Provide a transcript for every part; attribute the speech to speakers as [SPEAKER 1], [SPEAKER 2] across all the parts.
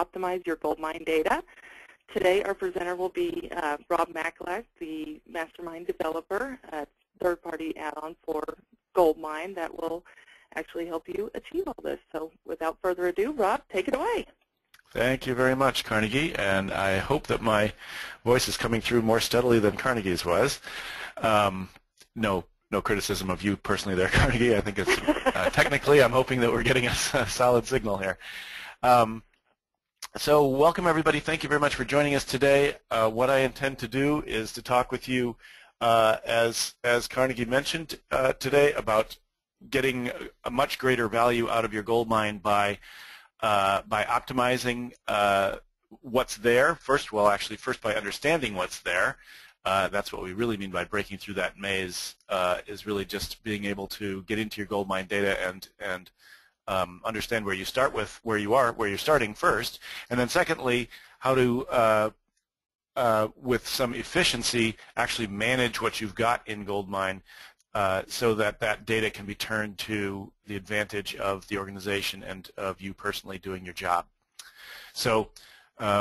[SPEAKER 1] optimize your GoldMine data. Today our presenter will be Rob Macklak, the MasterMine developer, a third-party add-on for GoldMine that will actually help you achieve all this. So without further ado, Rob, take it away.
[SPEAKER 2] Thank you very much, Carnegie, and I hope that my voice is coming through more steadily than Carnegie's was. No criticism of you personally there, Carnegie. I think it's technically I'm hoping that we're getting a solid signal here. So welcome everybody. Thank you very much for joining us today. What I intend to do is to talk with you, as Carnegie mentioned today, about getting a much greater value out of your GoldMine by optimizing what's there. First by understanding what's there. That's what we really mean by breaking through that maze, is really just being able to get into your GoldMine data and understand where you start with where you're starting first, and then secondly, how to with some efficiency actually manage what you've got in GoldMine, so that that data can be turned to the advantage of the organization and of you personally doing your job. So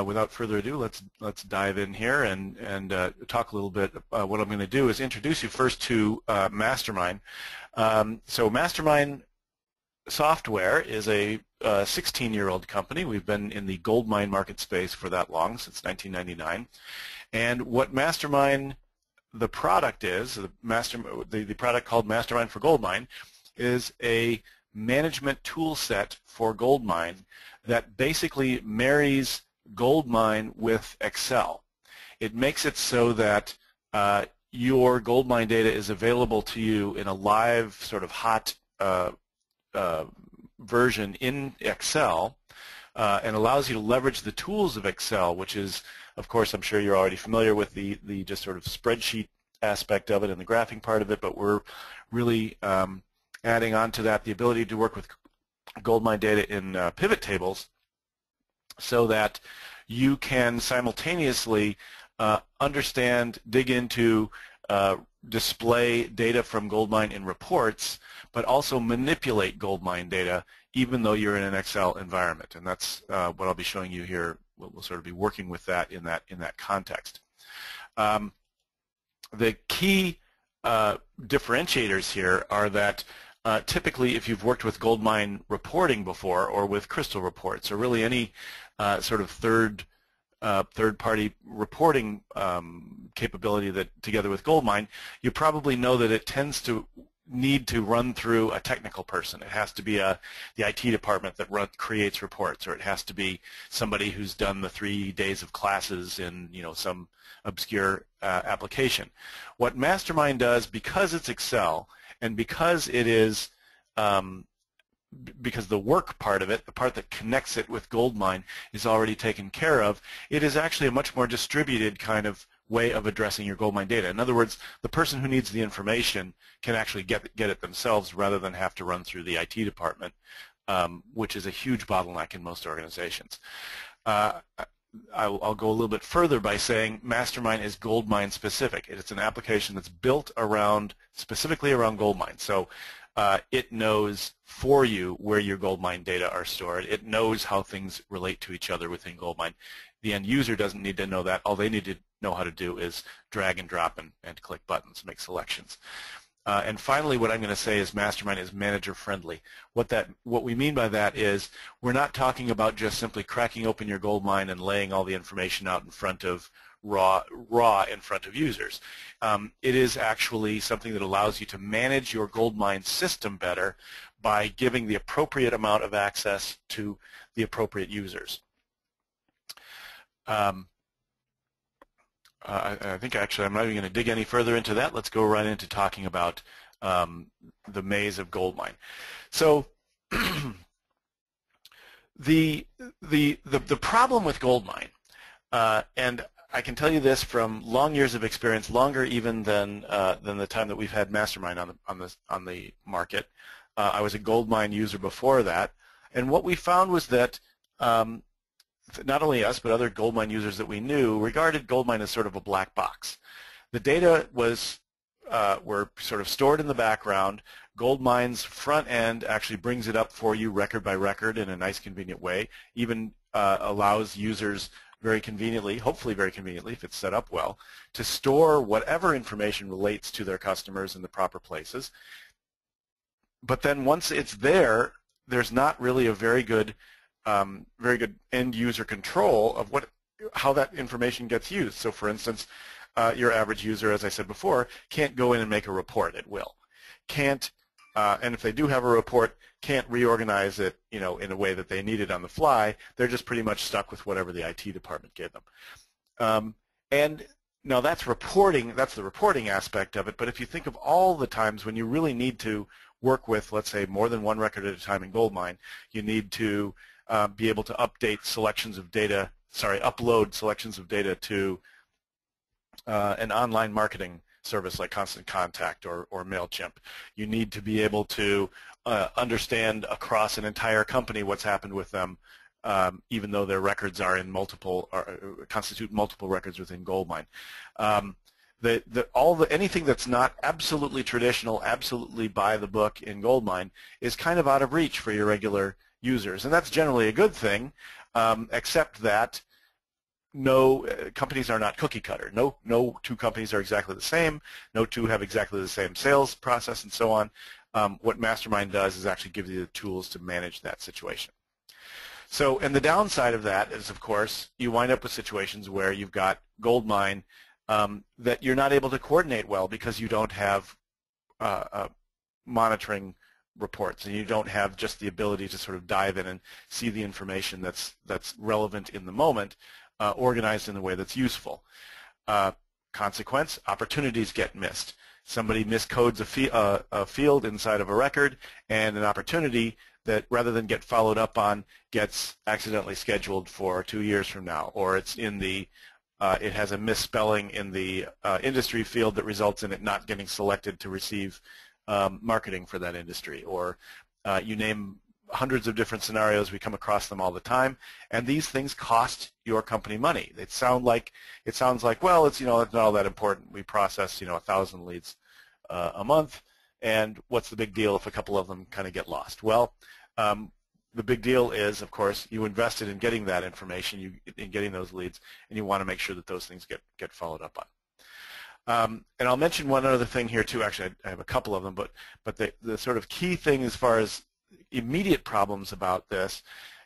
[SPEAKER 2] without further ado, let's dive in here and talk a little bit. What I'm going to do is introduce you first to MasterMine. So MasterMine Software is a 16-year-old company. We've been in the GoldMine market space for that long, since 1999. And what MasterMine, the product is, the product called MasterMine for GoldMine, is a management tool set for GoldMine that basically marries GoldMine with Excel. It makes it so that your GoldMine data is available to you in a live, sort of hot version in Excel, and allows you to leverage the tools of Excel, which is, of course, I'm sure you're already familiar with the just sort of spreadsheet aspect of it and the graphing part of it, but we're really adding on to that the ability to work with GoldMine data in pivot tables, so that you can simultaneously understand, dig into, display data from GoldMine in reports, but also manipulate GoldMine data even though you're in an Excel environment. And that's what I'll be showing you here. We'll sort of be working with that in that context. The key differentiators here are that typically, if you've worked with GoldMine reporting before, or with Crystal reports, or really any sort of third-party reporting capability that, together with GoldMine, you probably know that it tends to need to run through a technical person. It has to be the IT department that creates reports, or it has to be somebody who's done the 3 days of classes in some obscure application. What MasterMine does, because it's Excel, and because it is because the work part of it, the part that connects it with GoldMine, is already taken care of, it is actually a much more distributed kind of way of addressing your GoldMine data. In other words, the person who needs the information can actually get it themselves rather than have to run through the IT department, which is a huge bottleneck in most organizations. I'll go a little bit further by saying MasterMine is GoldMine specific. It's an application that's built specifically around GoldMine. So it knows for you where your GoldMine data are stored. It knows how things relate to each other within GoldMine. The end user doesn't need to know that. All they need to know how to do is drag and drop and click buttons, make selections. And finally, what I'm going to say is MasterMine is manager-friendly. What we mean by that is we're not talking about just simply cracking open your GoldMine and laying all the information out in front of raw in front of users. It is actually something that allows you to manage your GoldMine system better by giving the appropriate amount of access to the appropriate users. I think actually I'm not even going to dig any further into that. Let's go right into talking about the maze of GoldMine. So the problem with GoldMine, and I can tell you this from long years of experience, longer even than the time that we've had MasterMine on the market. I was a GoldMine user before that, and what we found was that not only us, but other GoldMine users that we knew regarded GoldMine as sort of a black box. The data were sort of stored in the background. GoldMine's front end actually brings it up for you record by record in a nice, convenient way. Even allows users very conveniently, hopefully very conveniently if it's set up well, to store whatever information relates to their customers in the proper places. But then once it's there, there's not really a very good end user control of how that information gets used. So for instance, your average user, as I said before, can't go in and make a report at will. Can't, and if they do have a report, can't reorganize it, in a way that they need it on the fly. They're just pretty much stuck with whatever the IT department gave them. And now that's reporting. That's the reporting aspect of it. But if you think of all the times when you really need to work with, let's say, more than one record at a time in GoldMine, you need to be able to update selections of data. Upload selections of data to an online marketing service like Constant Contact or MailChimp. You need to be able to understand across an entire company what's happened with them, even though their records are in constitute multiple records within GoldMine. Anything that's not absolutely traditional, absolutely by the book in GoldMine is kind of out of reach for your regular users, and that's generally a good thing, except that companies are not cookie cutter. No two companies are exactly the same. No two have exactly the same sales process and so on. What MasterMine does is actually give you the tools to manage that situation. So, and the downside of that is, of course, you wind up with situations where you've got GoldMine that you're not able to coordinate well because you don't have monitoring reports, and you don't have just the ability to sort of dive in and see the information that's relevant in the moment, organized in a way that's useful. Consequence, opportunities get missed. Somebody miscodes a field inside of a record, and an opportunity that, rather than get followed up on, gets accidentally scheduled for 2 years from now, or it's in the it has a misspelling in the industry field that results in it not getting selected to receive marketing for that industry, or you name hundreds of different scenarios. We come across them all the time, and these things cost your company money. It sounds like, well, it's it's not all that important. We process 1,000 leads a month, and what's the big deal if a couple of them kind of get lost? Well, the big deal is, of course, you invested in getting that information, in getting those leads, and you want to make sure that those things get followed up on. And I'll mention one other thing here too. Actually, I have a couple of them, but the sort of key thing as far as immediate problems about this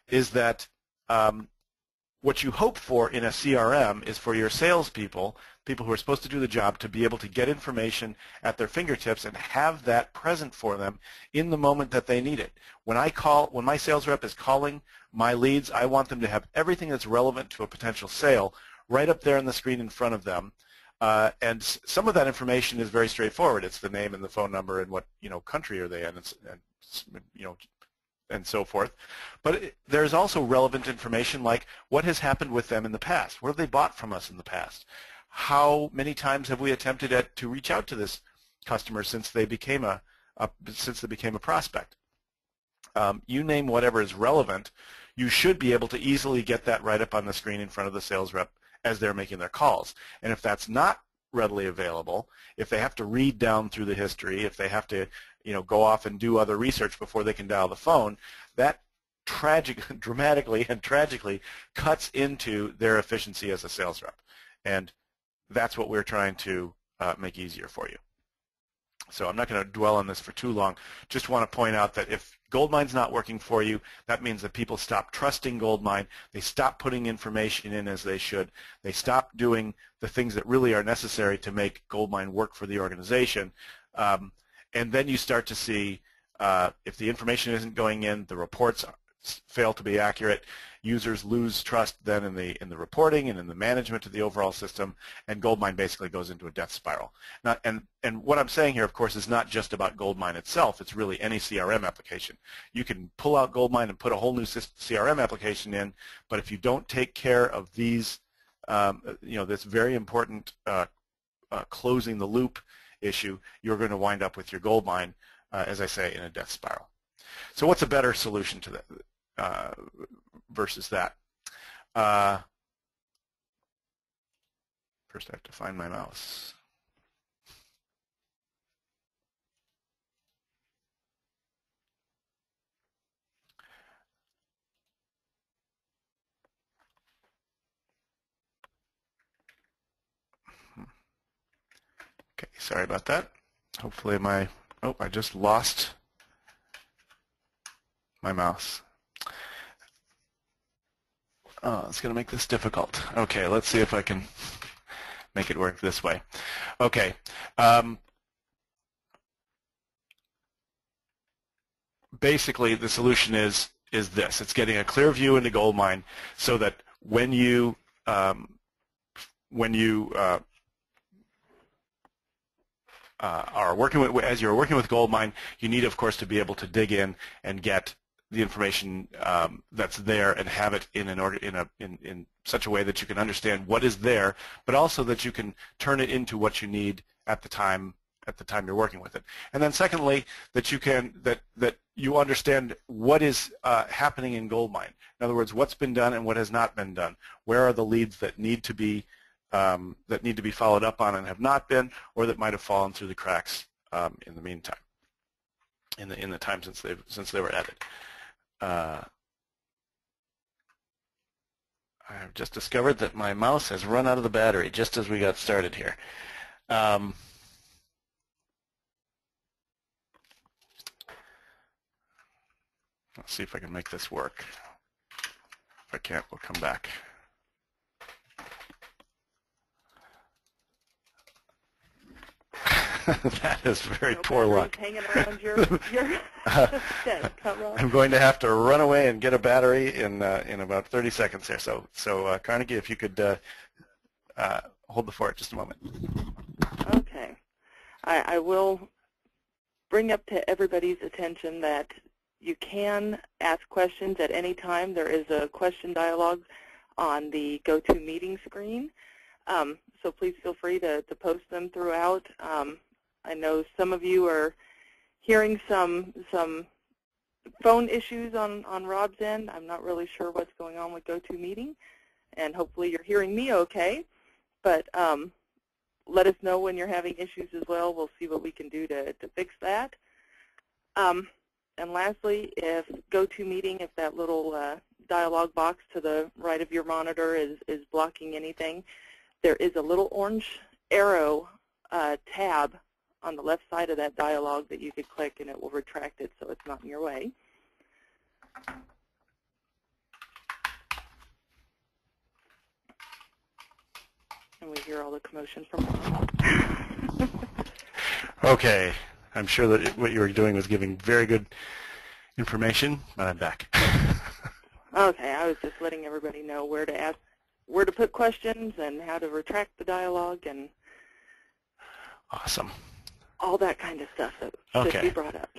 [SPEAKER 2] is that what you hope for in a CRM is for your salespeople, people who are supposed to do the job, to be able to get information at their fingertips and have that present for them in the moment that they need it. When my sales rep is calling my leads, I want them to have everything that's relevant to a potential sale right up there on the screen in front of them. And some of that information is very straightforward. It's the name and the phone number and what country are they in, and so forth. But there's also relevant information like what has happened with them in the past. What have they bought from us in the past? How many times have we attempted to reach out to this customer since they became a prospect? You name whatever is relevant, you should be able to easily get that right up on the screen in front of the sales rep as they're making their calls. And if that's not readily available, if they have to read down through the history, if they have to go off and do other research before they can dial the phone, that dramatically and tragically cuts into their efficiency as a sales rep. And that's what we're trying to make easier for you. So I'm not going to dwell on this for too long. Just want to point out that if GoldMine's not working for you, that means that people stop trusting GoldMine. They stop putting information in as they should. They stop doing the things that really are necessary to make GoldMine work for the organization. And then you start to see if the information isn't going in, the reports fail to be accurate, users lose trust then in the reporting and in the management of the overall system, and GoldMine basically goes into a death spiral. Now, and what I'm saying here, of course, is not just about GoldMine itself. It's really any CRM application. You can pull out GoldMine and put a whole new CRM application in, but if you don't take care of these, this very important closing the loop issue, you're going to wind up with your GoldMine, as I say, in a death spiral. So what's a better solution to that versus that? First I have to find my mouse. Sorry about that. Hopefully I just lost my mouse. Oh, it's going to make this difficult. Okay, let's see if I can make it work this way. Okay. Basically, the solution is this. It's getting a clear view into GoldMine so that when you are working with, as you're working with GoldMine, you need, of course, to be able to dig in and get the information that's there and have it in such a way that you can understand what is there, but also that you can turn it into what you need at the time you're working with it. And then secondly, that you understand what is happening in GoldMine. In other words, what's been done and what has not been done. Where are the leads that need to be followed up on and have not been, or that might have fallen through the cracks in the meantime, in the time since they were added. I have just discovered that my mouse has run out of the battery just as we got started here. Let's see if I can make this work. If I can't, we'll come back. That is very poor luck.
[SPEAKER 1] Hanging around your desk, huh, Rob?
[SPEAKER 2] I'm going to have to run away and get a battery in about 30 seconds here. So Carnegie, if you could hold the fort just a moment.
[SPEAKER 1] Okay. I will bring up to everybody's attention that you can ask questions at any time. There is a question dialog on the GoToMeeting screen, so please feel free to post them throughout. I know some of you are hearing some phone issues on Rob's end. I'm not really sure what's going on with GoToMeeting, and hopefully you're hearing me okay. But let us know when you're having issues as well. We'll see what we can do to fix that. And lastly, if GoToMeeting, if that little dialog box to the right of your monitor is blocking anything, there is a little orange arrow tab on the left side of that dialog that you could click, and it will retract it so it's not in your way. And we hear all the commotion from Rob.
[SPEAKER 2] Okay. I'm sure that what you were doing was giving very good information, but I'm back.
[SPEAKER 1] Okay, I was just letting everybody know where to put questions and how to retract the dialogue and
[SPEAKER 2] awesome.
[SPEAKER 1] All that kind of stuff that should be brought up.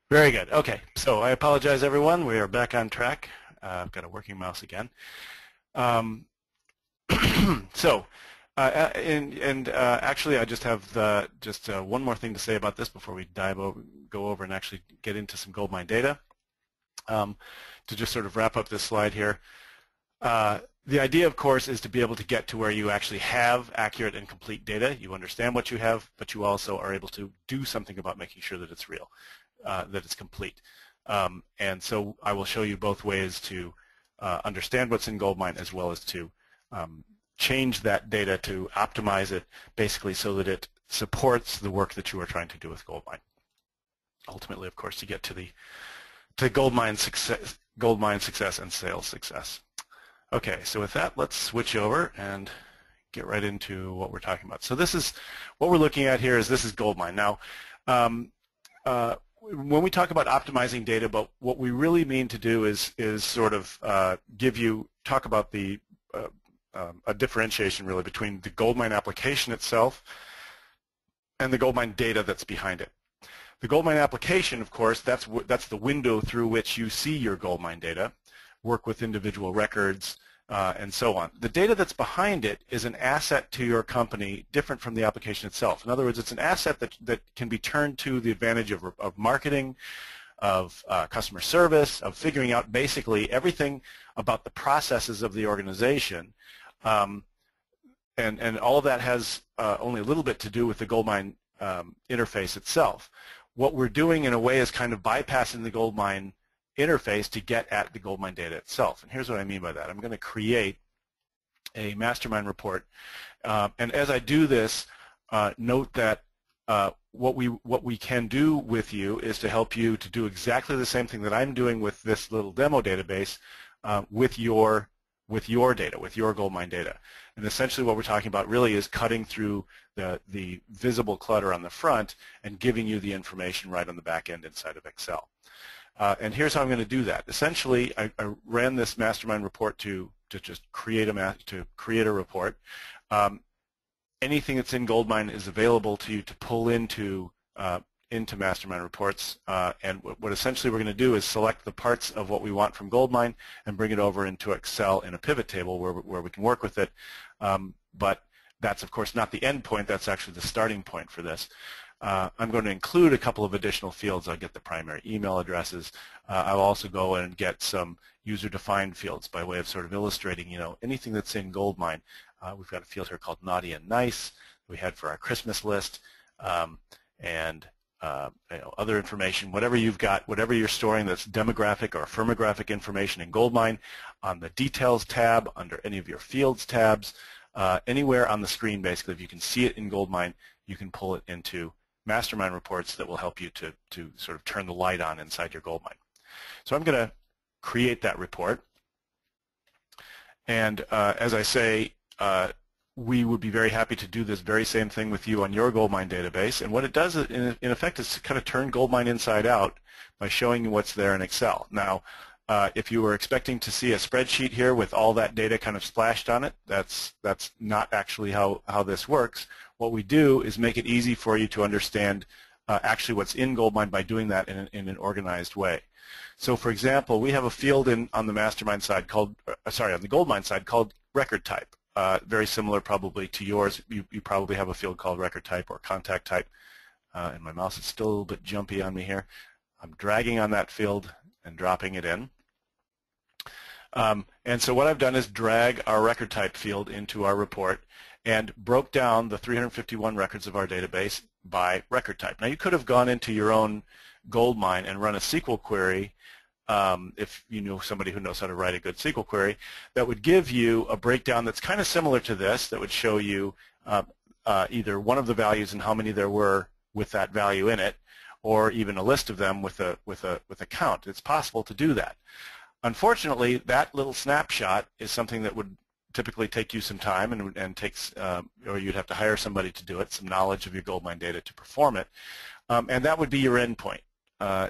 [SPEAKER 2] Very good. Okay, so I apologize, everyone. We are back on track. I've got a working mouse again. Actually, I just have one more thing to say about this before we go over and actually get into some GoldMine data. To just sort of wrap up this slide here, the idea, of course, is to be able to get to where you actually have accurate and complete data. You understand what you have, but you also are able to do something about making sure that it's real, that it's complete. And so I will show you both ways to understand what's in GoldMine as well as to change that data to optimize it basically so that it supports the work that you are trying to do with GoldMine. Ultimately, of course, to get to GoldMine success and sales success. Okay, so with that, let's switch over and get right into what we're talking about. So this is what we're looking at here. This is GoldMine. Now, when we talk about optimizing data, but what we really mean to do is sort of talk about a differentiation really between the GoldMine application itself and the GoldMine data that's behind it. The GoldMine application, of course, that's the window through which you see your GoldMine data, work with individual records, and so on. The data that's behind it is an asset to your company different from the application itself. In other words, it's an asset that can be turned to the advantage of marketing, of customer service, of figuring out basically everything about the processes of the organization. And all of that has only a little bit to do with the GoldMine interface itself. What we're doing in a way is kind of bypassing the GoldMine interface to get at the GoldMine data itself. And here's what I mean by that. I'm going to create a MasterMine report. And as I do this, note that what we can do with you is to help you to do exactly the same thing that I'm doing with this little demo database with your data, with your GoldMine data. And essentially what we're talking about really is cutting through the visible clutter on the front and giving you the information right on the back end inside of Excel. And here's how I'm going to do that. Essentially, I ran this MasterMine report to just create a report. Anything that's in GoldMine is available to you to pull into MasterMine reports, and what essentially we're going to do is select the parts of what we want from GoldMine and bring it over into Excel in a pivot table where we can work with it. But that's of course not the end point. That's actually the starting point for this. I'm going to include a couple of additional fields. I'll get the primary email addresses. I'll also go in and get some user-defined fields by way of sort of illustrating, anything that's in GoldMine. We've got a field here called Naughty and Nice we had for our Christmas list, and other information, whatever you've got, whatever you're storing that's demographic or firmographic information in GoldMine, on the Details tab, under any of your Fields tabs, anywhere on the screen basically, if you can see it in GoldMine, you can pull it into MasterMine reports that will help you to sort of turn the light on inside your GoldMine. So I'm going to create that report, and as I say, we would be very happy to do this very same thing with you on your GoldMine database. And what it does, in effect, is to kind of turn GoldMine inside out by showing you what's there in Excel. Now, if you were expecting to see a spreadsheet here with all that data kind of splashed on it, that's not actually how this works. What we do is make it easy for you to understand actually what's in GoldMine by doing that in an organized way. So, for example, we have a field on the MasterMine side called, on the GoldMine side called record type. Very similar probably to yours. You probably have a field called record type or contact type. And my mouse is still a little bit jumpy on me here. I'm dragging on that field and dropping it in. And so what I've done is drag our record type field into our report and broke down the 351 records of our database by record type. Now you could have gone into your own GoldMine and run a SQL query if you know somebody who knows how to write a good SQL query, that would give you a breakdown that's kind of similar to this, that would show you either one of the values and how many there were with that value in it, or even a list of them with a count. It's possible to do that. Unfortunately, that little snapshot is something that would typically take you some time and takes, or you'd have to hire somebody to do it, some knowledge of your GoldMine data to perform it, and that would be your endpoint.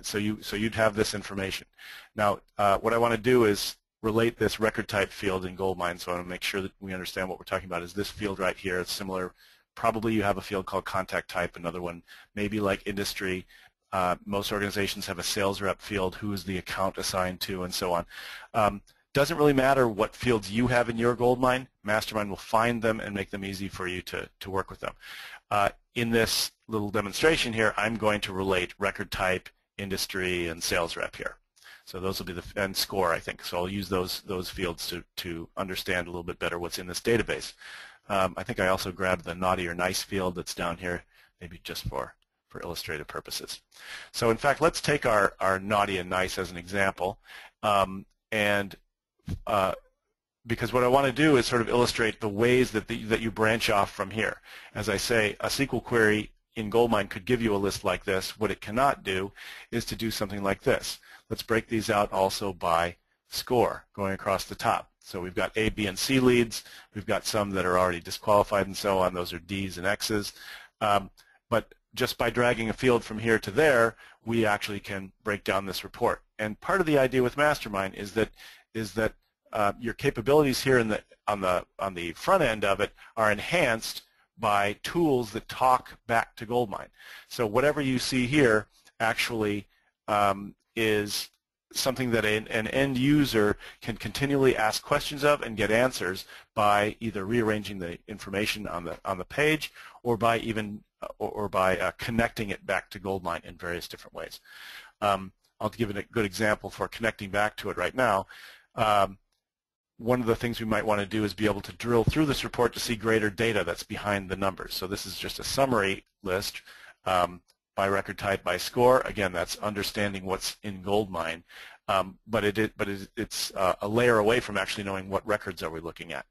[SPEAKER 2] So you'd have this information. Now, what I want to do is relate this record type field in GoldMine, so I want to make sure that we understand what we're talking about is this field right here. It's similar. Probably you have a field called contact type, another one maybe like industry. Most organizations have a sales rep field, who is the account assigned to, and so on. Doesn't really matter what fields you have in your GoldMine. MasterMine will find them and make them easy for you to work with them. In this little demonstration here, I'm going to relate record type, industry, and sales rep here. So those will be and score, I think. So I'll use those fields to understand a little bit better what's in this database. I think I also grabbed the naughty or nice field that's down here, maybe just for illustrative purposes. So in fact, let's take our naughty and nice as an example, because what I want to do is sort of illustrate the ways that you branch off from here. As I say, a SQL query in GoldMine could give you a list like this. What it cannot do is to do something like this. Let's break these out also by score going across the top. So we've got A, B, and C leads. We've got some that are already disqualified and so on. Those are D's and X's. But just by dragging a field from here to there, we actually can break down this report. And part of the idea with MasterMine is that your capabilities here on the front end of it are enhanced by tools that talk back to GoldMine. So whatever you see here actually is something that an end user can continually ask questions of and get answers by either rearranging the information on the page, or by connecting it back to GoldMine in various different ways. I'll give it a good example for connecting back to it right now. One of the things we might want to do is be able to drill through this report to see greater data that's behind the numbers. So this is just a summary list by record type, by score. Again, that's understanding what's in GoldMine, but it's a layer away from actually knowing what records are we looking at.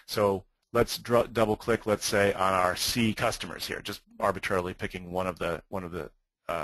[SPEAKER 2] So let's double-click, let's say, on our C customers here, just arbitrarily picking one of the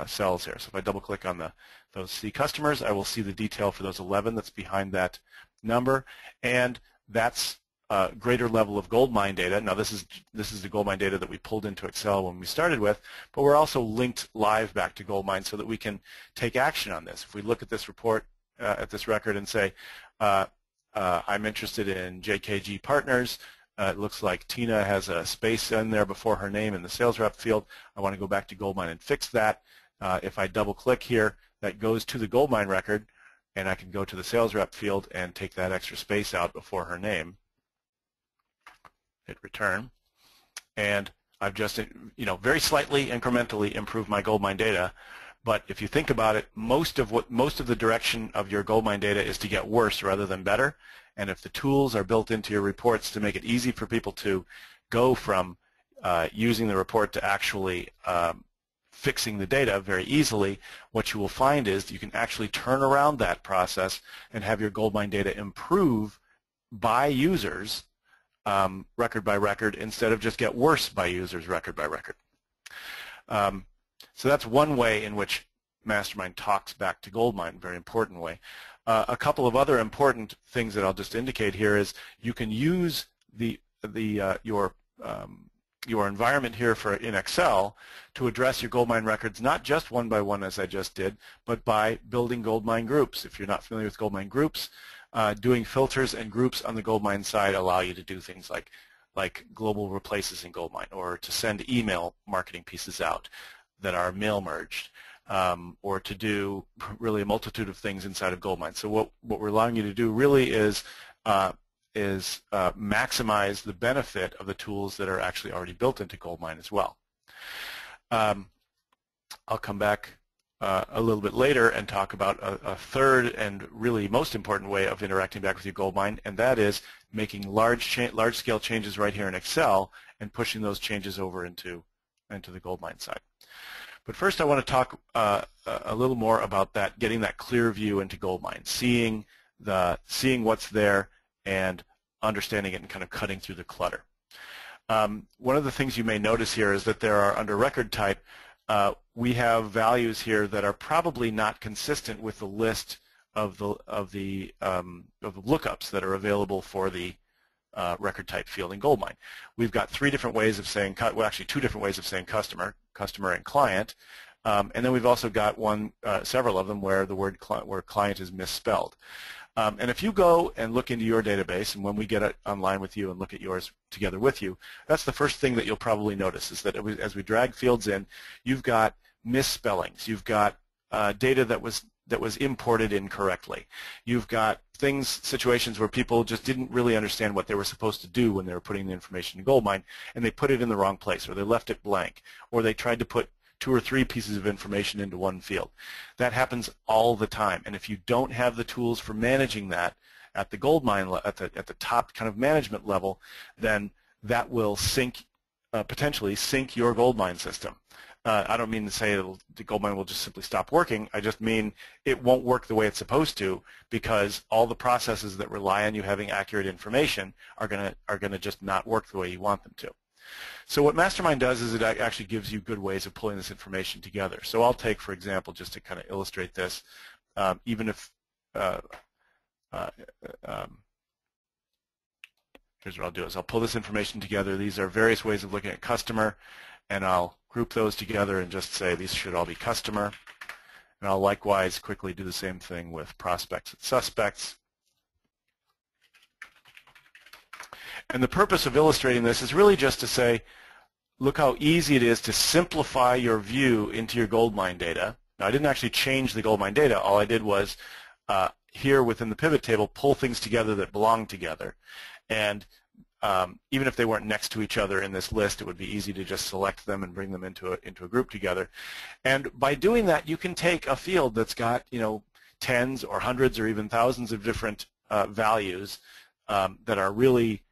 [SPEAKER 2] cells here. So if I double-click on those C customers, I will see the detail for those 11 that's behind that number, and that's a greater level of GoldMine data. Now this is the GoldMine data that we pulled into Excel when we started with, but we're also linked live back to GoldMine so that we can take action on this. If we look at this report, at this record, and say, I'm interested in JKG Partners. It looks like Tina has a space in there before her name in the sales rep field. I want to go back to GoldMine and fix that. If I double-click here, that goes to the GoldMine record, and I can go to the sales rep field and take that extra space out before her name. Hit return, and I've just, very slightly, incrementally improved my GoldMine data. But if you think about it, most of the direction of your GoldMine data is to get worse rather than better. And if the tools are built into your reports to make it easy for people to go from using the report to actually fixing the data very easily, what you will find is you can actually turn around that process and have your GoldMine data improve by users record by record instead of just get worse by users record by record. So that's one way in which MasterMine talks back to GoldMine, a very important way. A couple of other important things that I'll just indicate here is you can use your environment here in Excel to address your GoldMine records not just one by one as I just did, but by building GoldMine groups. If you're not familiar with GoldMine groups, doing filters and groups on the GoldMine side allow you to do things like global replaces in GoldMine, or to send email marketing pieces out that are mail merged, or to do really a multitude of things inside of GoldMine. So what we're allowing you to do really is maximize the benefit of the tools that are actually already built into GoldMine as well. I'll come back a little bit later and talk about a third and really most important way of interacting back with your GoldMine, and that is making large-scale changes right here in Excel and pushing those changes over into the GoldMine side. But first I want to talk a little more about that, getting that clear view into GoldMine, seeing what's there and understanding it and kind of cutting through the clutter. One of the things you may notice here is that there are, under record type, we have values here that are probably not consistent with the list of the lookups that are available for the record type field in GoldMine. We've got three different ways of saying, well, actually two different ways of saying customer, and client, and then we've also got several of them where the word client is misspelled. And if you go and look into your database, and when we get online with you and look at yours together with you, that's the first thing that you'll probably notice, is that as we drag fields in, you've got misspellings, you've got data that was imported incorrectly, you've got situations where people just didn't really understand what they were supposed to do when they were putting the information in GoldMine, and they put it in the wrong place, or they left it blank, or they tried to put 2 or 3 pieces of information into one field. That happens all the time, and if you don't have the tools for managing that at the GoldMine, at the top kind of management level, then that will potentially sink your GoldMine system. I don't mean to say the GoldMine will just simply stop working. I just mean it won't work the way it's supposed to, because all the processes that rely on you having accurate information are gonna just not work the way you want them to. So what MasterMine does is it actually gives you good ways of pulling this information together. So I'll take, for example, just to kind of illustrate this, even if here's what I'll do is I'll pull this information together. These are various ways of looking at customer, and I'll group those together and just say these should all be customer. And I'll likewise quickly do the same thing with prospects and suspects. And the purpose of illustrating this is really just to say, look how easy it is to simplify your view into your GoldMine data. Now, I didn't actually change the GoldMine data. All I did was here within the pivot table pull things together that belong together. And even if they weren't next to each other in this list, it would be easy to just select them and bring them into a group together. And by doing that, you can take a field that's got tens or hundreds or even thousands of different values that are really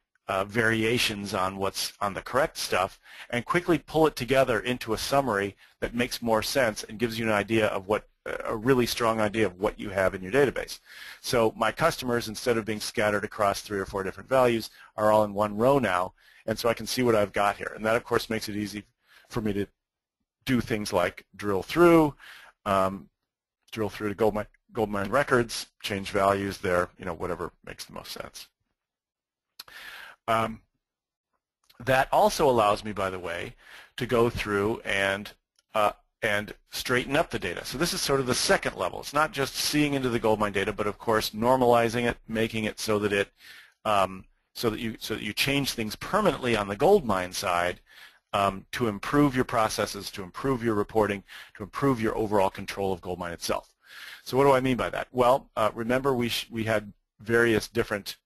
[SPEAKER 2] variations on what's on the correct stuff, and quickly pull it together into a summary that makes more sense and gives you an idea of what a really strong idea of what you have in your database. So my customers, instead of being scattered across 3 or 4 different values, are all in one row now, and so I can see what I've got here. And that, of course, makes it easy for me to do things like drill through to GoldMine records, change values there, whatever makes the most sense. That also allows me, by the way, to go through and straighten up the data. So this is sort of the second level. It's not just seeing into the GoldMine data, but of course normalizing it, making it so that you change things permanently on the GoldMine side to improve your processes, to improve your reporting, to improve your overall control of GoldMine itself. So what do I mean by that? Well, remember we had various different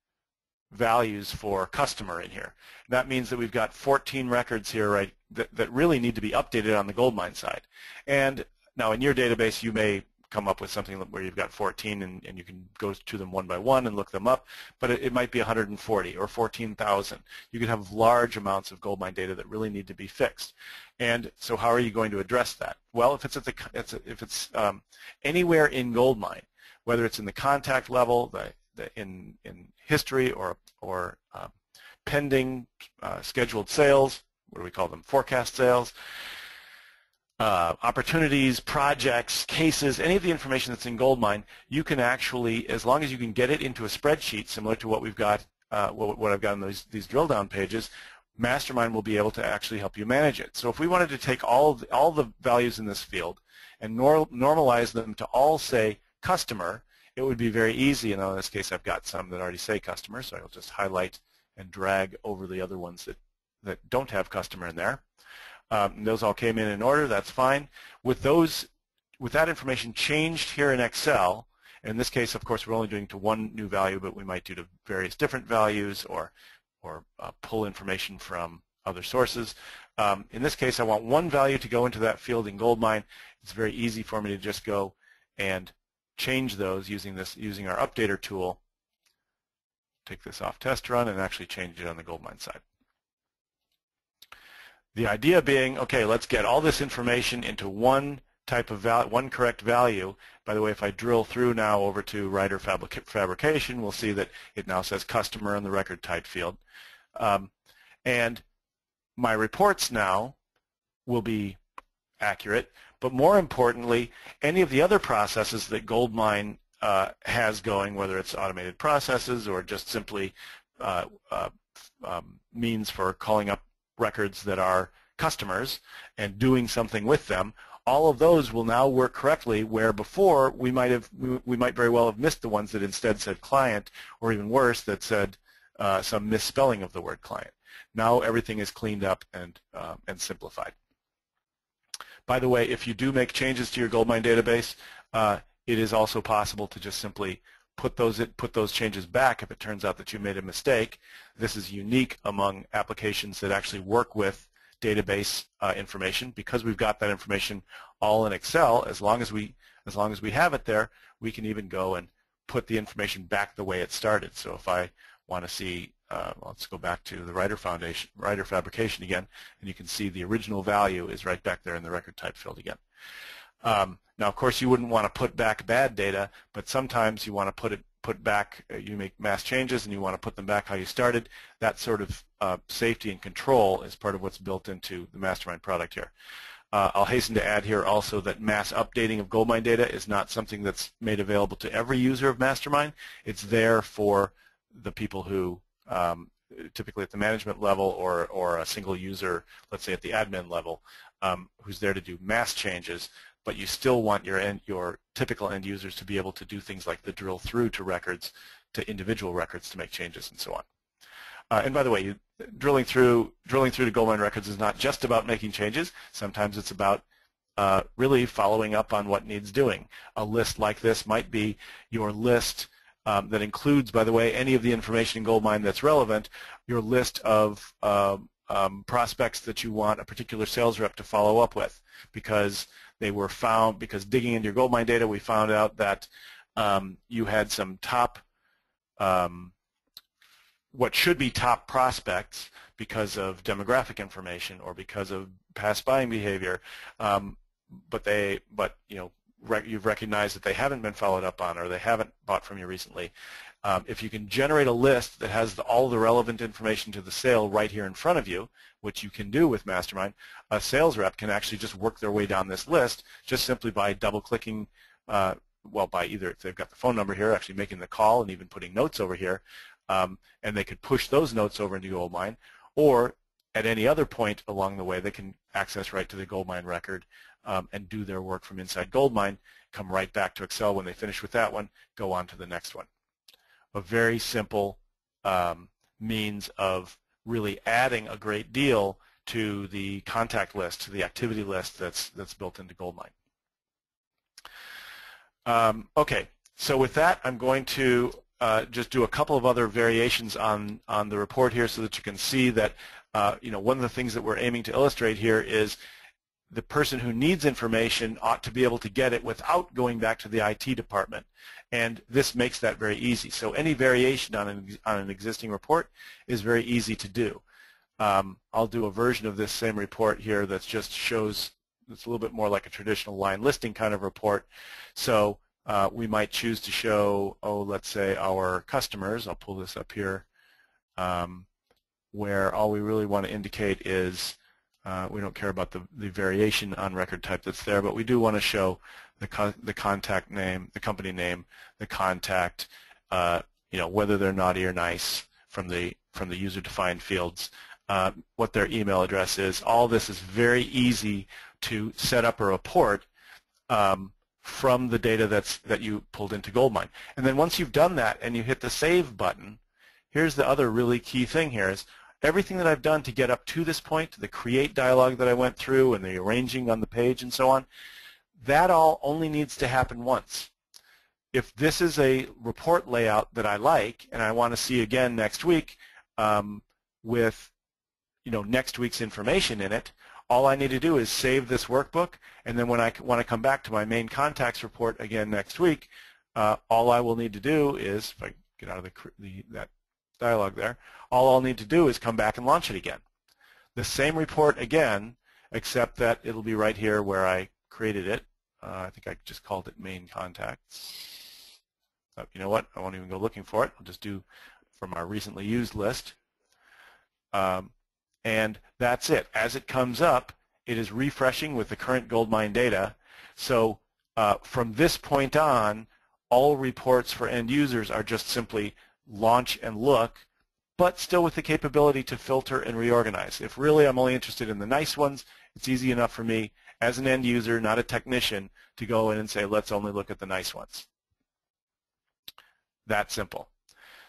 [SPEAKER 2] values for customer in here. That means that we've got 14 records here, right, that really need to be updated on the GoldMine side. And now in your database you may come up with something where you've got 14 and you can go to them one by one and look them up, but it might be 140 or 14,000. You could have large amounts of GoldMine data that really need to be fixed. And so how are you going to address that? Well, if it's anywhere in GoldMine, whether it's in the contact level, in history or pending scheduled sales, what do we call them, forecast sales, opportunities, projects, cases, any of the information that's in GoldMine, you can actually, as long as you can get it into a spreadsheet similar to what we've got, what I've got in these drill down pages, MasterMine will be able to actually help you manage it. So if we wanted to take all the values in this field and normalize them to all say customer, it would be very easy. And in this case I've got some that already say customer, so I'll just highlight and drag over the other ones that don't have customer in there. Those all came in order, that's fine. With that information changed here in Excel, and in this case of course we're only doing to one new value, but we might do to various different values or pull information from other sources. In this case I want one value to go into that field in GoldMine. It's very easy for me to just go and change those using our updater tool. Take this off test run and actually change it on the GoldMine side. The idea being, okay, let's get all this information into one type of value, one correct value. By the way, if I drill through now over to writer fabrication, we'll see that it now says customer in the record type field. And my reports now will be accurate, but more importantly, any of the other processes that GoldMine has going, whether it's automated processes or just simply means for calling up records that are customers and doing something with them, all of those will now work correctly, where before we might very well have missed the ones that instead said client, or even worse, that said some misspelling of the word client. Now everything is cleaned up and simplified. By the way, if you do make changes to your GoldMine database, it is also possible to just simply put those changes back if it turns out that you made a mistake. This is unique among applications that actually work with database information, because we've got that information all in Excel. As long as we have it there, we can even go and put the information back the way it started. So if I want to see, let's go back to the writer fabrication again, and you can see the original value is right back there in the record type field again. Now, of course, you wouldn't want to put back bad data, but sometimes you want to put back, you make mass changes and you want to put them back how you started. That sort of safety and control is part of what's built into the MasterMine product here. I'll hasten to add here also that mass updating of GoldMine data is not something that's made available to every user of MasterMine. It's there for the people who typically at the management level or a single user, let's say at the admin level, who's there to do mass changes. But you still want your typical end users to be able to do things like the drill through to records, to individual records to make changes and so on. And by the way, drilling through to GoldMine records is not just about making changes. Sometimes it's about really following up on what needs doing. A list like this might be your list that includes, by the way, any of the information in GoldMine that's relevant, your list of prospects that you want a particular sales rep to follow up with, because they were found, because digging into your GoldMine data, we found out that you had some top, what should be top prospects because of demographic information or because of past buying behavior, but you've recognized that they haven't been followed up on or they haven't bought from you recently, if you can generate a list that has all the relevant information to the sale right here in front of you, which you can do with MasterMine, a sales rep can actually just work their way down this list just simply by double-clicking, well, by either, if they've got the phone number here, actually making the call and even putting notes over here, and they could push those notes over into GoldMine, or at any other point along the way, they can access right to the GoldMine record and do their work from inside GoldMine, come right back to Excel when they finish with that one, go on to the next one. A very simple means of really adding a great deal to the contact list, to the activity list that's built into GoldMine. Okay, so with that, I'm going to just do a couple of other variations on the report here so that you can see that one of the things that we're aiming to illustrate here is the person who needs information ought to be able to get it without going back to the IT department. And this makes that very easy. So any variation on an existing report is very easy to do. I'll do a version of this same report here that just shows, it's a little bit more like a traditional line listing kind of report. So we might choose to show, let's say our customers. I'll pull this up here, where all we really want to indicate is we don't care about the variation on record type that's there, but we do want to show the contact name, the company name, the contact, whether they're naughty or nice from the user-defined fields, what their email address is. All this is very easy to set up a report from the data that you pulled into GoldMine. And then once you've done that and you hit the Save button, here's the other really key thing here is everything that I've done to get up to this point, the create dialog that I went through and the arranging on the page and so on, that all only needs to happen once. If this is a report layout that I like and I want to see again next week with next week's information in it, all I need to do is save this workbook, and then when I want to come back to my main contacts report again next week, all I will need to do is, if I get out of that dialog there, all I'll need to do is come back and launch it again. The same report again, except that it'll be right here where I created it. I think I just called it main contacts. You know what? I won't even go looking for it. I'll just do from our recently used list. And that's it. As it comes up, it is refreshing with the current GoldMine data. So from this point on, all reports for end users are just simply launch and look, but still with the capability to filter and reorganize. If really I'm only interested in the nice ones, it's easy enough for me as an end user, not a technician, to go in and say, let's only look at the nice ones. That simple.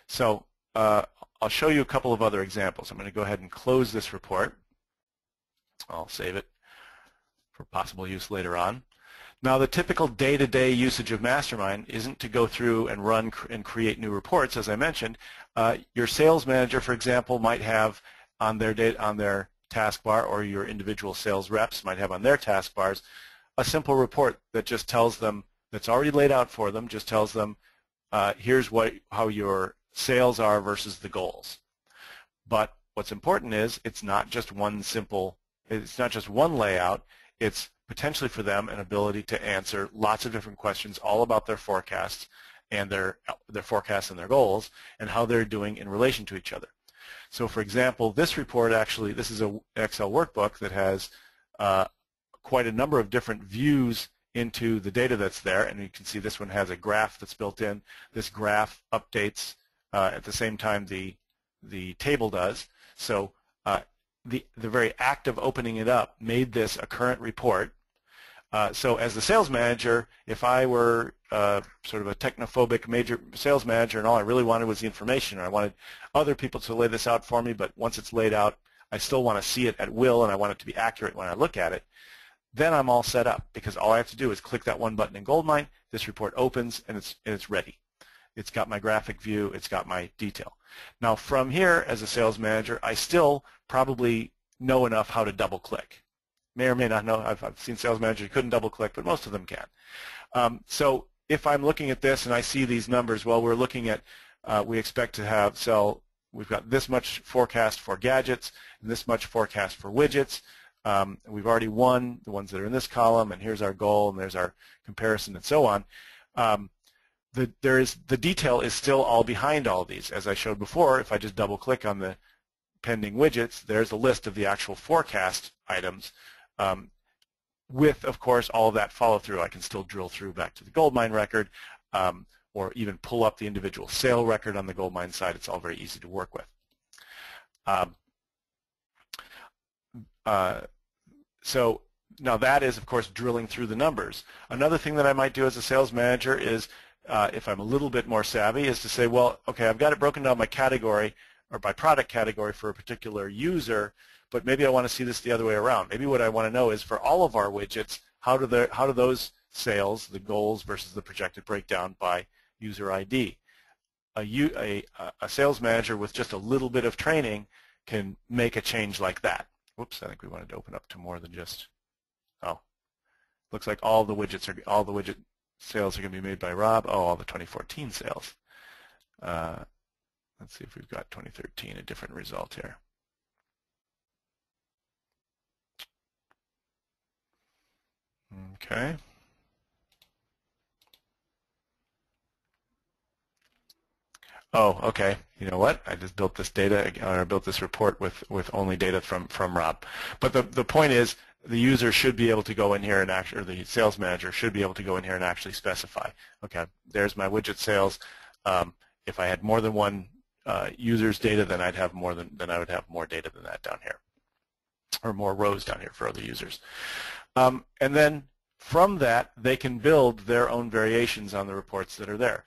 [SPEAKER 2] So I'll show you a couple of other examples. I'm going to go ahead and close this report. I'll save it for possible use later on. Now, the typical day-to-day usage of MasterMine isn't to go through and run and create new reports, as I mentioned. Your sales manager, for example, might have on their taskbar, or your individual sales reps might have on their taskbars, a simple report that just tells them, that's already laid out for them, just tells them, here's how your sales are versus the goals. But what's important is it's not just one layout. It's potentially for them an ability to answer lots of different questions all about their forecasts and their forecasts and their goals and how they're doing in relation to each other. So for example, this report actually, this is an Excel workbook that has quite a number of different views into the data that's there, and you can see this one has a graph that's built in. This graph updates at the same time the table does. So the very act of opening it up made this a current report. So as the sales manager, if I were sort of a technophobic major sales manager and all I really wanted was the information, or I wanted other people to lay this out for me, but once it's laid out, I still want to see it at will and I want it to be accurate when I look at it, then I'm all set up, because all I have to do is click that one button in GoldMine, this report opens, and it's ready. It's got my graphic view, it's got my detail. Now from here, as a sales manager, I still probably know enough how to double click. May or may not know. I've seen sales managers who couldn't double click, but most of them can. So if I'm looking at this and I see these numbers, well, we're looking at, we expect to we've got this much forecast for gadgets and this much forecast for widgets. We've already won the ones that are in this column, and here's our goal, and there's our comparison, and so on. The detail is still all behind all these. As I showed before, if I just double-click on the pending widgets, there's a list of the actual forecast items with, of course, all of that follow-through. I can still drill through back to the GoldMine record or even pull up the individual sale record on the GoldMine side. It's all very easy to work with. So now that is, of course, drilling through the numbers. Another thing that I might do as a sales manager is, if I'm a little bit more savvy, is to say, well, okay, I've got it broken down by category or by product category for a particular user, but maybe I want to see this the other way around. Maybe what I want to know is for all of our widgets, how do those sales, the goals versus the projected breakdown by user ID? A sales manager with just a little bit of training can make a change like that. Whoops, I think we wanted to open up to more than just, oh, looks like all the widget sales are going to be made by Rob. Oh, all the 2014 sales. Let's see if we've got 2013, a different result here. Okay. Oh, okay. You know what? I just built this data, or built this report with only data from Rob. But the point is, the user should be able to go in here and actually, or the sales manager should be able to go in here and actually specify. Okay, there's my widget sales. If I had more than one user's data, then I would have more data than that down here, or more rows down here for other users. And then from that, they can build their own variations on the reports that are there.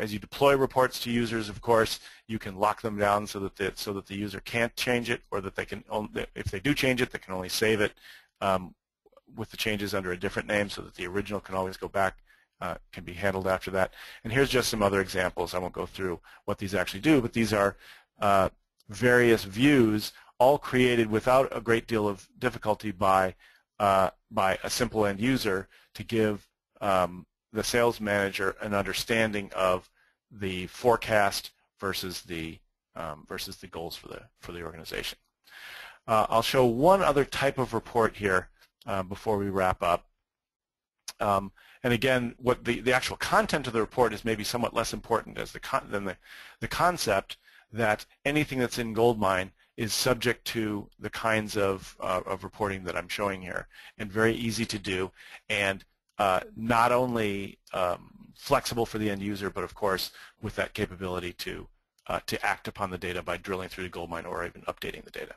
[SPEAKER 2] As you deploy reports to users, of course, you can lock them down so that the user can't change it, or that they can, if they do change it, they can only save it with the changes under a different name, so that the original can always go back, can be handled after that. And here's just some other examples. I won't go through what these actually do, but these are various views, all created without a great deal of difficulty by a simple end user, to give the sales manager an understanding of the forecast versus the goals for the organization. I'll show one other type of report here before we wrap up. And again, what the actual content of the report is maybe somewhat less important than the concept that anything that's in GoldMine is subject to the kinds of reporting that I'm showing here, and very easy to do, and not only flexible for the end user, but of course with that capability to act upon the data by drilling through the GoldMine or even updating the data.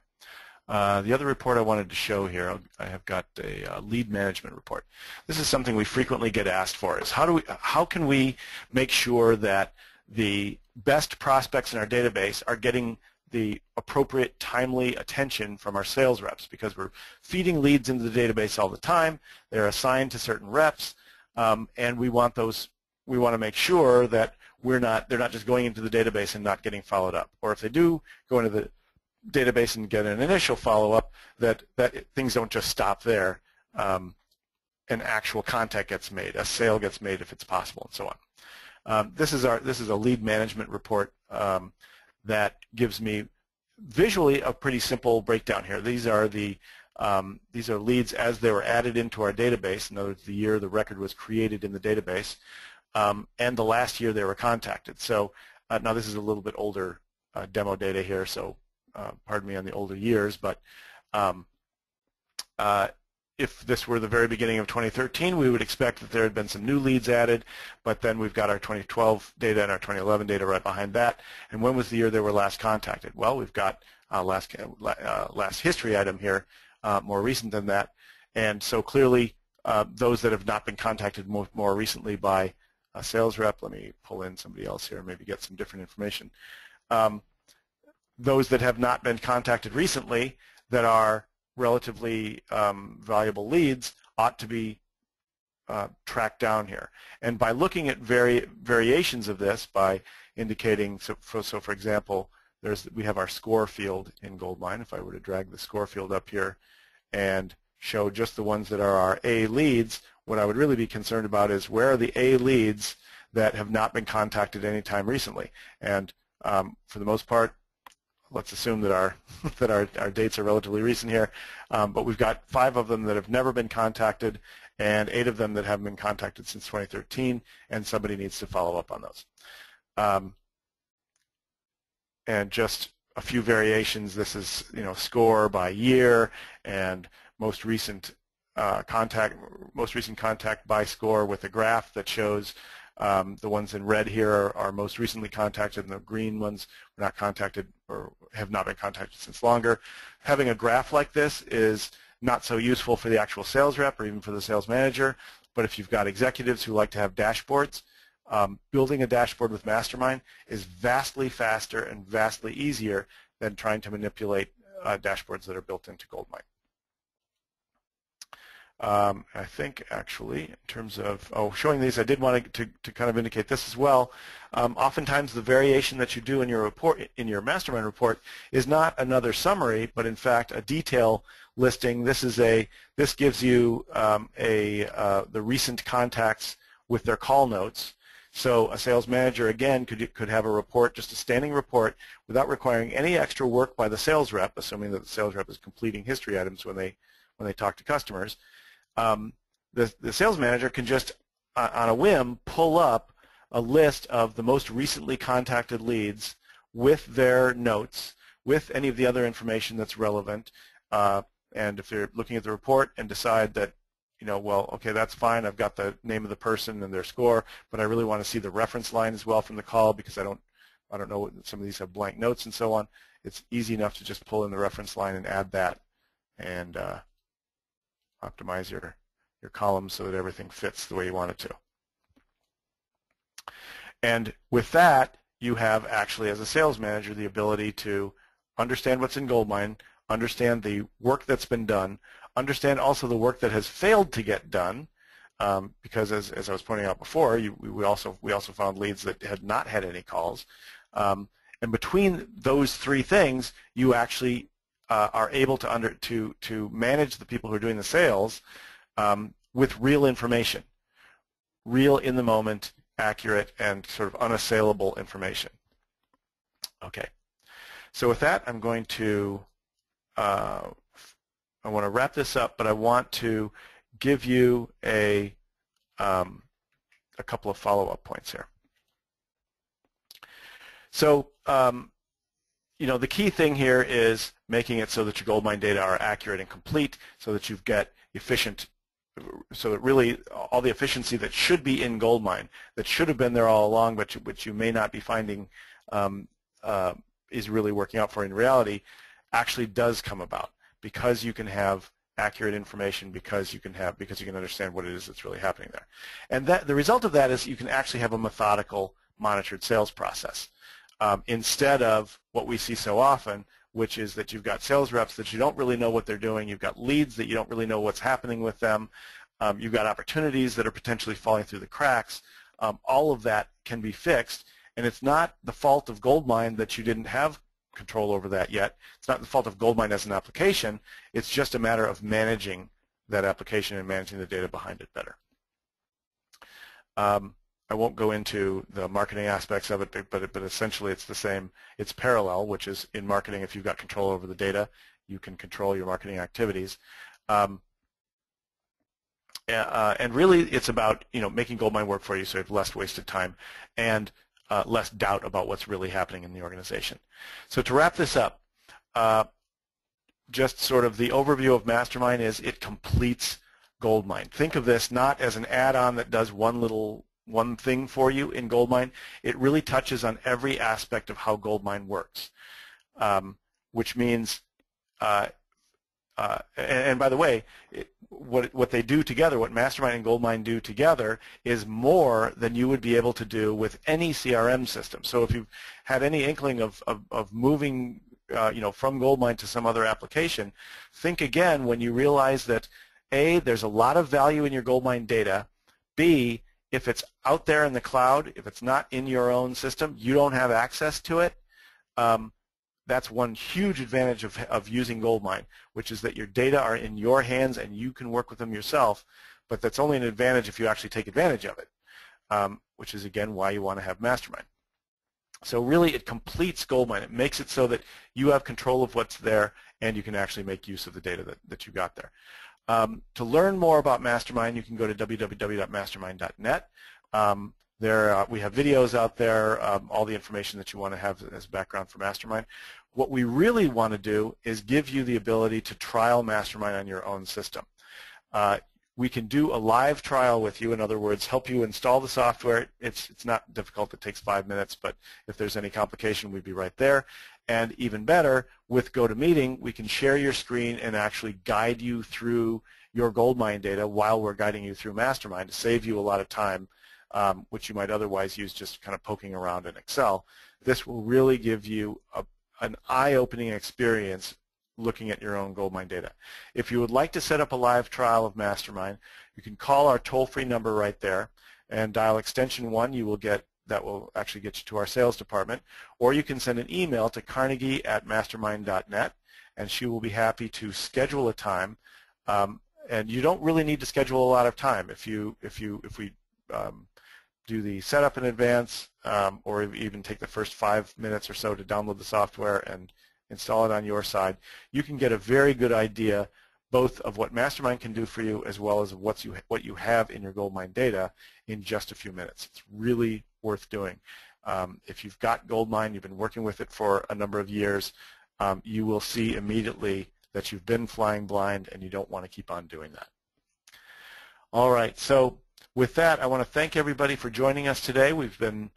[SPEAKER 2] The other report I wanted to show here, I have got a lead management report. This is something we frequently get asked for, is how can we make sure that the best prospects in our database are getting the appropriate timely attention from our sales reps, because we're feeding leads into the database all the time. They're assigned to certain reps, and we want to make sure that they're not just going into the database and not getting followed up. Or if they do go into the database and get an initial follow-up, that things don't just stop there. An actual contact gets made, a sale gets made if it's possible, and so on. This is a lead management report that gives me visually a pretty simple breakdown here. These are leads as they were added into our database. In other words, the year the record was created in the database, and the last year they were contacted. So now this is a little bit older demo data here, so pardon me on the older years, but if this were the very beginning of 2013, we would expect that there had been some new leads added, but then we've got our 2012 data and our 2011 data right behind that. And when was the year they were last contacted? Well, we've got last history item here, more recent than that. And so clearly, those that have not been contacted more recently by a sales rep, let me pull in somebody else here and maybe get some different information. Those that have not been contacted recently that are relatively valuable leads ought to be tracked down here. And by looking at variations of this, by indicating, so for example, we have our score field in GoldMine. If I were to drag the score field up here and show just the ones that are our A leads, what I would really be concerned about is where are the A leads that have not been contacted anytime recently. And for the most part, let's assume that our that our dates are relatively recent here, but we've got 5 of them that have never been contacted and 8 of them that haven't been contacted since 2013, and somebody needs to follow up on those. And just a few variations. This is, score by year and most recent contact by score with a graph that shows the ones in red here are most recently contacted, and the green ones were not contacted or have not been contacted since longer. Having a graph like this is not so useful for the actual sales rep or even for the sales manager, but if you've got executives who like to have dashboards, building a dashboard with MasterMine is vastly faster and vastly easier than trying to manipulate dashboards that are built into GoldMine. I think actually in terms of showing these, I did want to kind of indicate this as well. Oftentimes the variation that you do in your report, in your MasterMine report, is not another summary, but in fact a detail listing. This gives you the recent contacts with their call notes. So a sales manager, again, could have a report, just a standing report, without requiring any extra work by the sales rep, assuming that the sales rep is completing history items when they talk to customers. The sales manager can just, on a whim, pull up a list of the most recently contacted leads with their notes, with any of the other information that's relevant, and if they're looking at the report and decide that, well, okay, that's fine, I've got the name of the person and their score, but I really want to see the reference line as well from the call because I don't know, some of these have blank notes and so on. It's easy enough to just pull in the reference line and add that and optimize your columns so that everything fits the way you want it to. And with that, you have actually, as a sales manager, the ability to understand what's in GoldMine, understand the work that's been done, understand also the work that has failed to get done, because as I was pointing out before, we also found leads that had not had any calls. And between those 3 things, you actually are able to manage the people who are doing the sales with real information, real in the moment, accurate, and sort of unassailable information. Okay, so with that, I'm going to I want to wrap this up, but I want to give you a couple of follow-up points here. So the key thing here is making it so that your GoldMine data are accurate and complete, so that you've got efficient, so that really all the efficiency that should be in GoldMine, that should have been there all along, but which you may not be finding is really working out for in reality, actually does come about because you can have accurate information, because you can understand what it is that's really happening there. And the result of that is you can actually have a methodical, monitored sales process. Instead of what we see so often, which is that you've got sales reps that you don't really know what they're doing, you've got leads that you don't really know what's happening with them, you've got opportunities that are potentially falling through the cracks. All of that can be fixed, and it's not the fault of GoldMine that you didn't have control over that yet. It's not the fault of GoldMine as an application. It's just a matter of managing that application and managing the data behind it better. I won't go into the marketing aspects of it, but essentially it's the same. It's parallel, which is in marketing, if you've got control over the data, you can control your marketing activities. And really, it's about making GoldMine work for you, so you have less wasted time and less doubt about what's really happening in the organization. So to wrap this up, just sort of the overview of MasterMine is it completes GoldMine. Think of this not as an add-on that does one thing for you in GoldMine. It really touches on every aspect of how GoldMine works, which means, and by the way, what they do together, what MasterMine and GoldMine do together, is more than you would be able to do with any CRM system. So if you've had any inkling of moving from GoldMine to some other application, think again when you realize that A, there's a lot of value in your GoldMine data, B, if it's out there in the cloud, if it's not in your own system, you don't have access to it. That's one huge advantage of using GoldMine, which is that your data are in your hands and you can work with them yourself, but that's only an advantage if you actually take advantage of it, which is, again, why you want to have MasterMine. So really it completes GoldMine. It makes it so that you have control of what's there and you can actually make use of the data that you got there. To learn more about MasterMine, you can go to www.mastermine.net. We have videos out there, all the information that you want to have as background for MasterMine. What we really want to do is give you the ability to trial MasterMine on your own system. We can do a live trial with you, in other words, help you install the software. It's not difficult, it takes 5 minutes, but if there's any complication, we'd be right there. And even better, with GoToMeeting, we can share your screen and actually guide you through your GoldMine data while we're guiding you through MasterMine to save you a lot of time, which you might otherwise use just kind of poking around in Excel. This will really give you an eye-opening experience looking at your own GoldMine data. If you would like to set up a live trial of MasterMine, you can call our toll-free number right there and dial extension 1. That will actually get you to our sales department. Or you can send an email to carnegie@mastermind.net, and she will be happy to schedule a time. And you don't really need to schedule a lot of time. If we do the setup in advance, or even take the first 5 minutes or so to download the software and install it on your side, you can get a very good idea both of what MasterMine can do for you as well as what you have in your GoldMine data in just a few minutes. It's really worth doing. If you've got GoldMine, you've been working with it for a number of years, you will see immediately that you've been flying blind and you don't want to keep on doing that. All right, so with that, I want to thank everybody for joining us today. We've been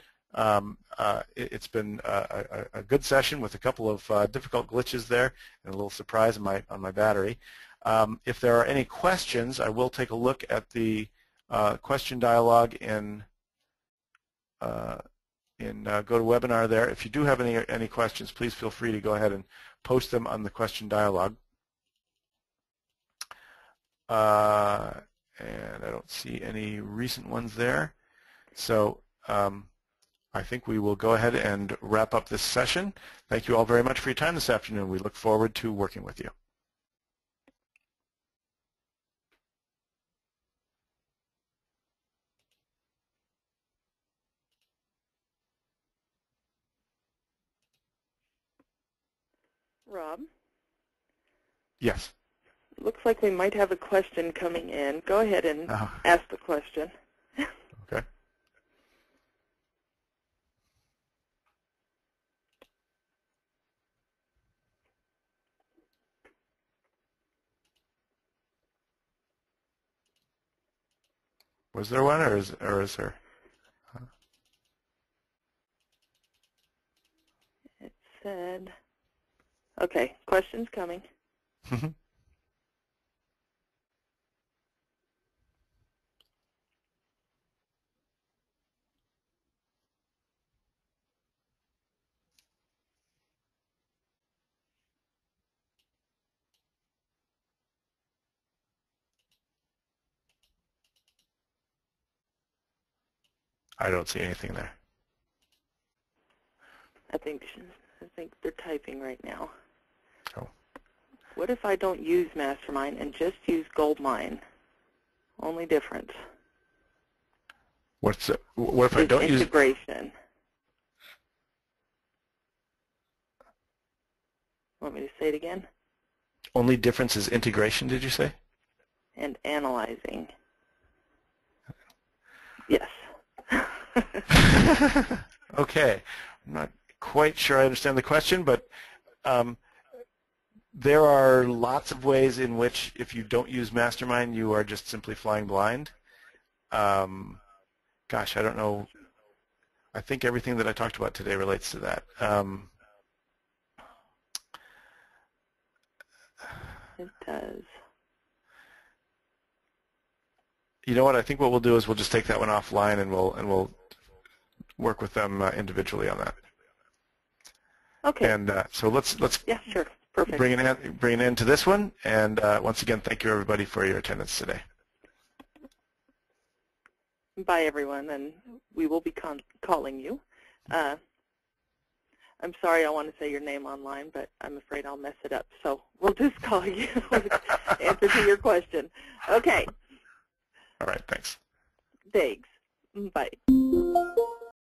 [SPEAKER 2] it's been a good session with a couple of difficult glitches there and a little surprise on my battery. If there are any questions, I will take a look at the question dialog in GoToWebinar there. If you do have any questions, please feel free to go ahead and post them on the question dialog. And I don't see any recent ones there. So I think we will go ahead and wrap up this session. Thank you all very much for your time this afternoon. We look forward to working with you.
[SPEAKER 1] Rob?
[SPEAKER 2] Yes.
[SPEAKER 1] Looks like we might have a question coming in. Go ahead and ask the question.
[SPEAKER 2] Okay. Was there one, or is there?
[SPEAKER 1] It said, okay, questions coming.
[SPEAKER 2] I don't see anything there.
[SPEAKER 1] I think they're typing right now.
[SPEAKER 2] Oh.
[SPEAKER 1] What if I don't use MasterMine and just use GoldMine? Only difference.
[SPEAKER 2] What if I don't use
[SPEAKER 1] integration? Want me to say it again?
[SPEAKER 2] Only difference is integration, did you say?
[SPEAKER 1] And analyzing. Yes.
[SPEAKER 2] Okay. I'm not quite sure I understand the question, but there are lots of ways in which if you don't use MasterMine, you are just simply flying blind. Gosh, I don't know. I think everything that I talked about today relates to that.
[SPEAKER 1] It does.
[SPEAKER 2] You know what? I think what we'll do is we'll just take that one offline, and we'll work with them individually on that.
[SPEAKER 1] Okay.
[SPEAKER 2] And so let's
[SPEAKER 1] yeah, sure. Perfect.
[SPEAKER 2] bring an end to this one. And once again, thank you everybody for your attendance today.
[SPEAKER 1] Bye, everyone, and we will be calling you. I'm sorry I want to say your name online, but I'm afraid I'll mess it up. So we'll just call you with answer to your question. Okay.
[SPEAKER 2] All right, thanks.
[SPEAKER 1] Thanks. Bye.